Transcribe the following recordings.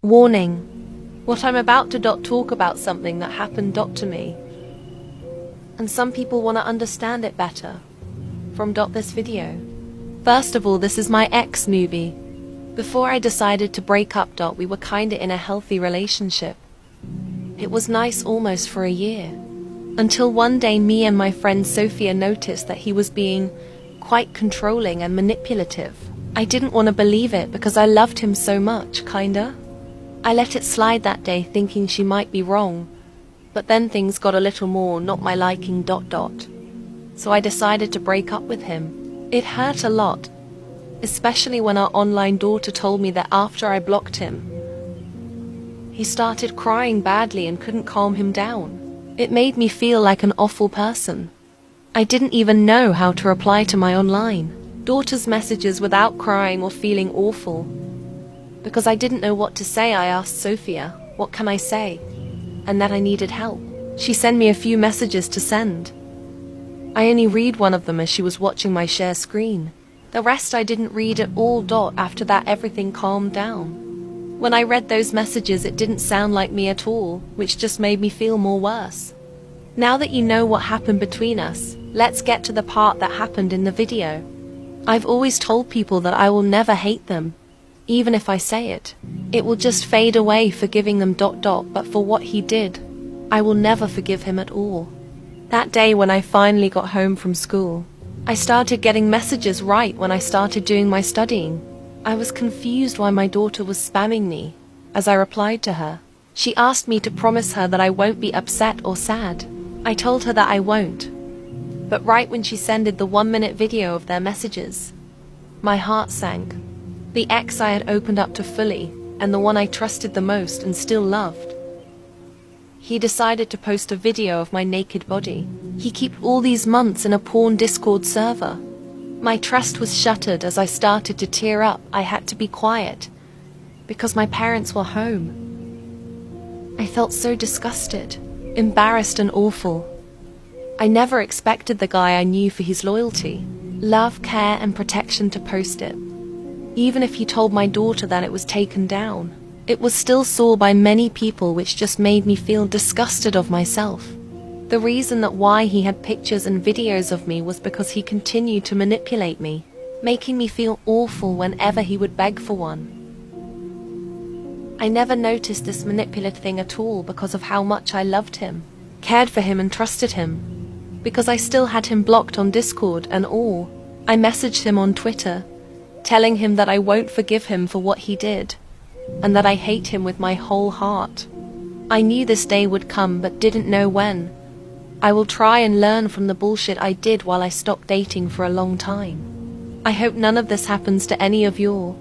Warning. What I'm about to talk about something that happened to me. And some people want to understand it better from this video. First of all, this is my ex Noobie. Before I decided to break up, we were kinda in a healthy relationship. It was nice almost for a year. Until one day me and my friend Sophia noticed that he was being quite controlling and manipulative. I didn't want to believe it because I loved him so much, kinda. I let it slide that day thinking she might be wrong, but then things got a little more not my liking. So I decided to break up with him. It hurt a lot, especially when our online daughter told me that after I blocked him, he started crying badly and couldn't calm him down. It made me feel like an awful person. I didn't even know how to reply to my online daughter's messages without crying or feeling awful. Because I didn't know what to say, I asked Sophia, what can I say? And that I needed help. She sent me a few messages to send. I only read one of them as she was watching my share screen. The rest I didn't read at all. After that, everything calmed down. When I read those messages, it didn't sound like me at all, which just made me feel more worse. Now that you know what happened between us, let's get to the part that happened in the video. I've always told people that I will never hate them. Even if I say it, it will just fade away, forgiving them. But for what he did, I will never forgive him at all. That day when I finally got home from school, I started getting messages right when I started doing my studying. I was confused why my daughter was spamming me. As I replied to her, she asked me to promise her that I won't be upset or sad. I told her that I won't. But right when she sended the 1-minute video of their messages, my heart sank. The ex I had opened up to fully, and the one I trusted the most and still loved. He decided to post a video of my naked body. He kept all these months in a porn Discord server. My trust was shattered. As I started to tear up, I had to be quiet, because my parents were home. I felt so disgusted, embarrassed and awful. I never expected the guy I knew for his loyalty, love, care and protection to post it. Even if he told my daughter that it was taken down, it was still saw by many people, which just made me feel disgusted of myself. The reason that why he had pictures and videos of me was because he continued to manipulate me, making me feel awful whenever he would beg for one. I never noticed this manipulative thing at all because of how much I loved him, cared for him and trusted him. Because I still had him blocked on Discord and all, I messaged him on Twitter, telling him that I won't forgive him for what he did, and that I hate him with my whole heart. I knew this day would come but didn't know when. I will try and learn from the bullshit I did while I stopped dating for a long time. I hope none of this happens to any of you.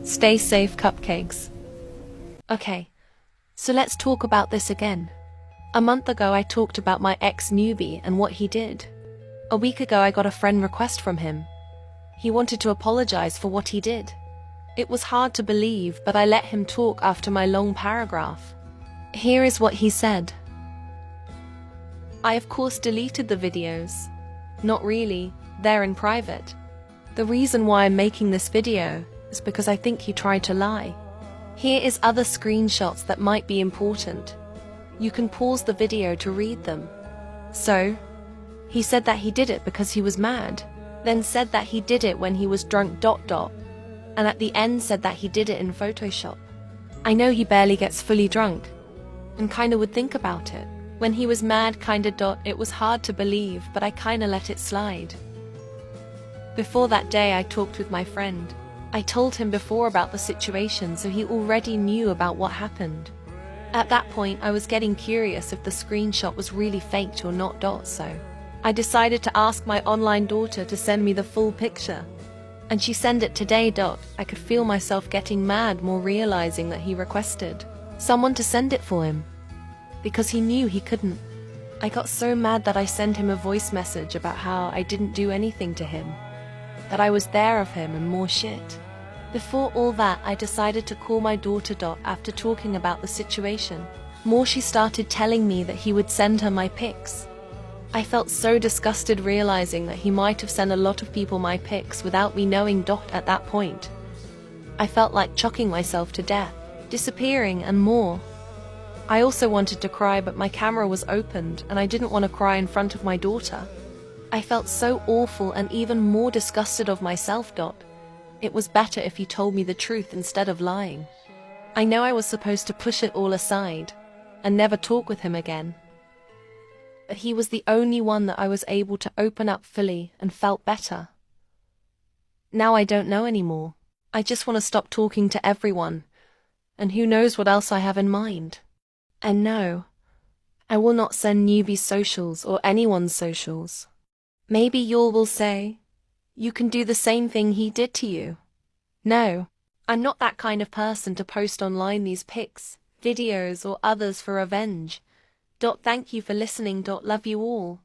Stay safe, cupcakes. Okay, so let's talk about this again. A month ago I talked about my ex Noobie and what he did. A week ago I got a friend request from him. He wanted to apologize for what he did. It was hard to believe, but I let him talk after my long paragraph. Here is what he said. I of course deleted the videos. Not really, they're in private. The reason why I'm making this video is because I think he tried to lie. Here is other screenshots that might be important. You can pause the video to read them. So, he said that he did it because he was mad. Then said that he did it when he was drunk. And at the end said that he did it in Photoshop. I know he barely gets fully drunk, and kinda would think about it. When he was mad, it was hard to believe, but I kinda let it slide. Before that day I talked with my friend. I told him before about the situation, so he already knew about what happened. At that point I was getting curious if the screenshot was really faked or not. So I decided to ask my online daughter to send me the full picture. And she sent it today. I could feel myself getting mad, more realizing that he requested someone to send it for him, because he knew he couldn't. I got so mad that I sent him a voice message about how I didn't do anything to him, that I was there of him and more shit. Before all that, I decided to call my daughter. After talking about the situation more, she started telling me that he would send her my pics. I felt so disgusted realizing that he might have sent a lot of people my pics without me knowing. At that point, I felt like choking myself to death. disappearing, and more. I also wanted to cry, but my camera was opened, and I didn't want to cry in front of my daughter. I felt so awful and even more disgusted of myself. It was better if he told me the truth instead of lying. I know I was supposed to push it all aside and never talk with him again. But he was the only one that I was able to open up fully and felt better. Now I don't know anymore. I just want to stop talking to everyone, and who knows what else I have in mind. And no, I will not send Noobie's socials or anyone's socials. Maybe y'all will say, you can do the same thing he did to you. No, I'm not that kind of person to post online these pics, videos, or others for revenge. Thank you for listening. Love you all.